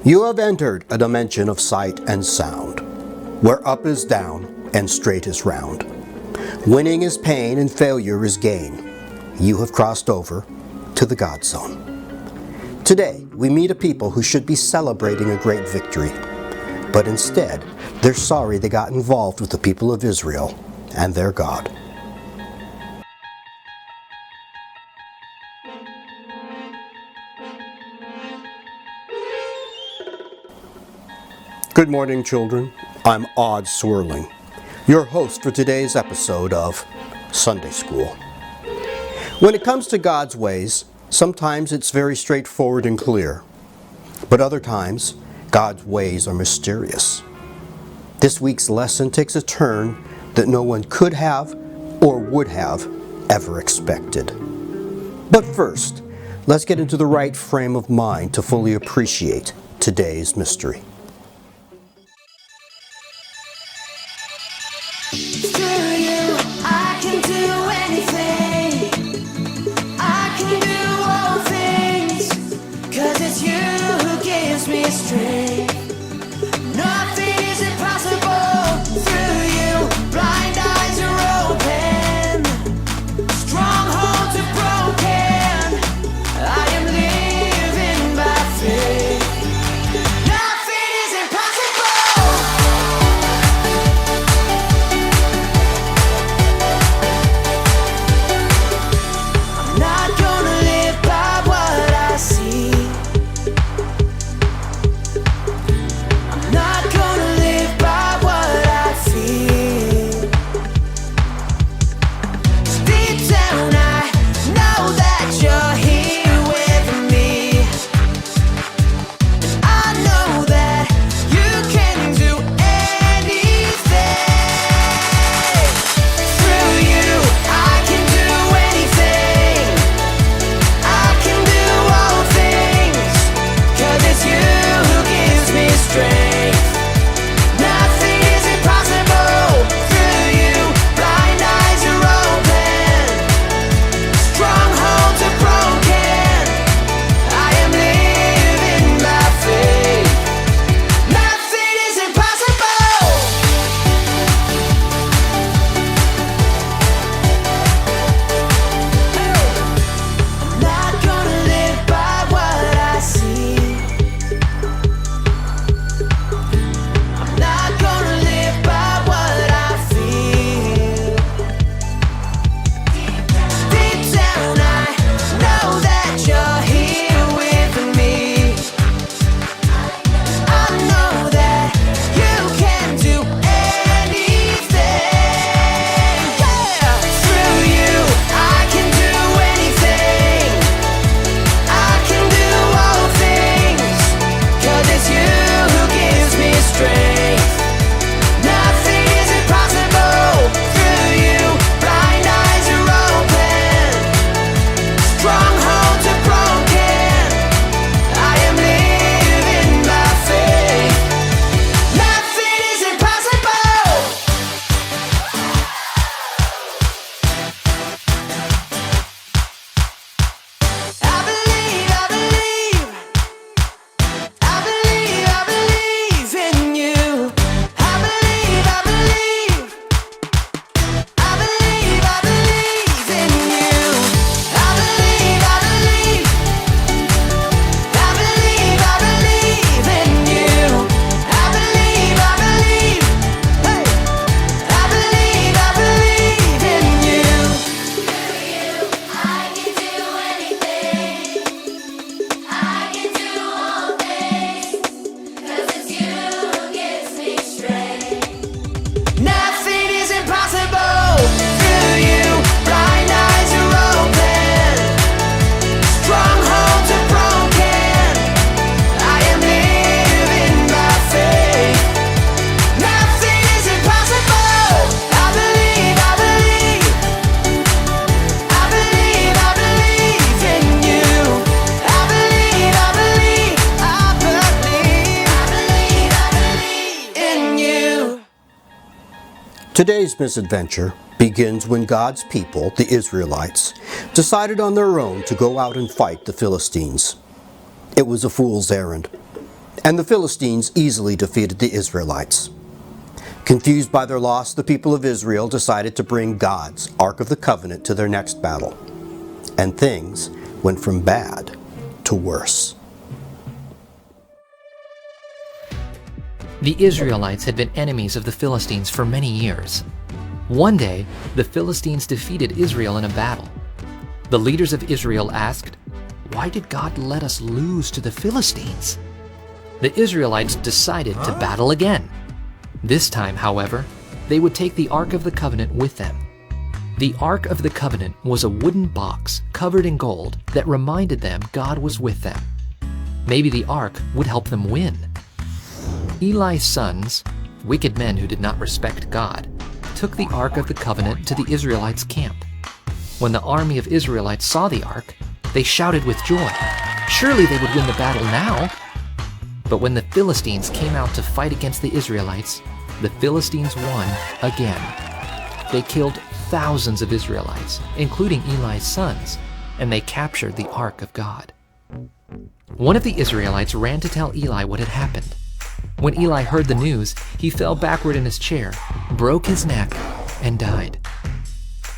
You have entered a dimension of sight and sound, where up is down and straight is round. Winning is pain and failure is gain. You have crossed over to the God Zone. Today, we meet a people who should be celebrating a great victory, but instead, they're sorry they got involved with the people of Israel and their God. Good morning, children. I'm Odd Swirling, your host for today's episode of Sunday School. When it comes to God's ways, sometimes it's very straightforward and clear, but other times, God's ways are mysterious. This week's lesson takes a turn that no one could have or would have ever expected. But first, let's get into the right frame of mind to fully appreciate today's mystery. Today's misadventure begins when God's people, the Israelites, decided on their own to go out and fight the Philistines. It was a fool's errand. and the Philistines easily defeated the Israelites. Confused by their loss, the people of Israel decided to bring God's Ark of the Covenant to their next battle. And things went from bad to worse. The Israelites had been enemies of the Philistines for many years. One day, the Philistines defeated Israel in a battle. The leaders of Israel asked, "Why did God let us lose to the Philistines?" The Israelites decided to battle again. This time, however, they would take the Ark of the Covenant with them. The Ark of the Covenant was a wooden box covered in gold that reminded them God was with them. Maybe the Ark would help them win. Eli's sons, wicked men who did not respect God, took the Ark of the Covenant to the Israelites' camp. When the army of Israelites saw the Ark, they shouted with joy. Surely they would win the battle now. But when the Philistines came out to fight against the Israelites, the Philistines won again. They killed thousands of Israelites, including Eli's sons, and they captured the Ark of God. One of the Israelites ran to tell Eli what had happened. When Eli heard the news, he fell backward in his chair, broke his neck, and died.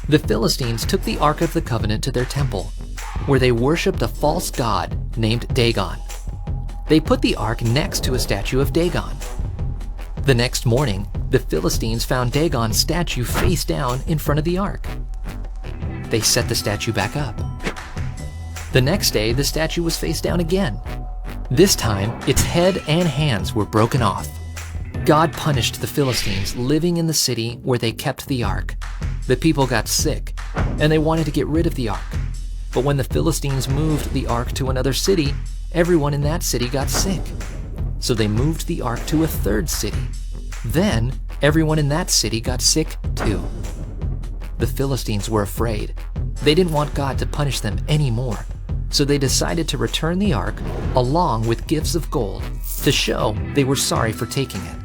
The Philistines took the Ark of the Covenant to their temple, where they worshipped a false god named Dagon. They put the Ark next to a statue of Dagon. The next morning, the Philistines found Dagon's statue face down in front of the Ark. They set the statue back up. The next day, the statue was face down again. This time, its head and hands were broken off. God punished the Philistines living in the city where they kept the Ark. The people got sick, and they wanted to get rid of the Ark. But when the Philistines moved the Ark to another city, everyone in that city got sick. So they moved the Ark to a third city. Then, everyone in that city got sick too. The Philistines were afraid. They didn't want God to punish them anymore. So they decided to return the Ark along with gifts of gold to show they were sorry for taking it.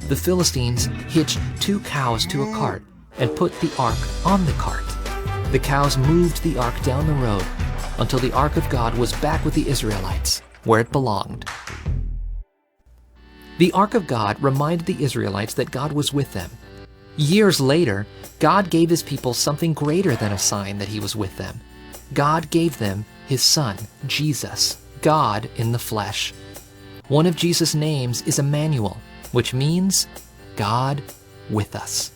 The Philistines hitched 2 cows to a cart and put the Ark on the cart. The cows moved the Ark down the road until the Ark of God was back with the Israelites, where it belonged. The Ark of God reminded the Israelites that God was with them. Years later, God gave his people something greater than a sign that he was with them. God gave them his Son, Jesus, God in the flesh. One of Jesus' names is Emmanuel, which means God with us.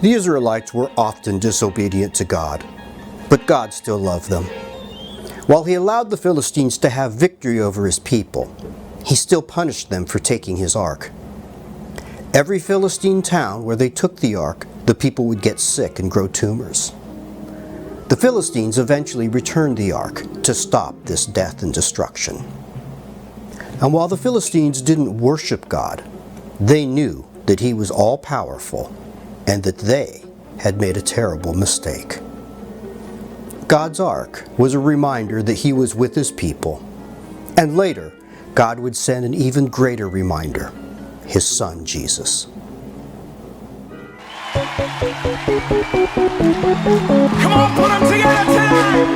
The Israelites were often disobedient to God, but God still loved them. While he allowed the Philistines to have victory over his people, he still punished them for taking his ark. Every Philistine town where they took the ark, the people would get sick and grow tumors. The Philistines eventually returned the ark to stop this death and destruction. And while the Philistines didn't worship God, they knew that he was all-powerful and that they had made a terrible mistake. God's ark was a reminder that he was with his people, and later, God would send an even greater reminder, his Son, Jesus. Come on, put them together tonight!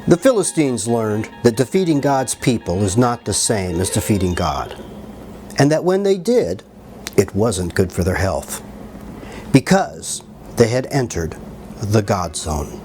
The Philistines learned that defeating God's people is not the same as defeating God, and that when they did, it wasn't good for their health, because they had entered the God zone.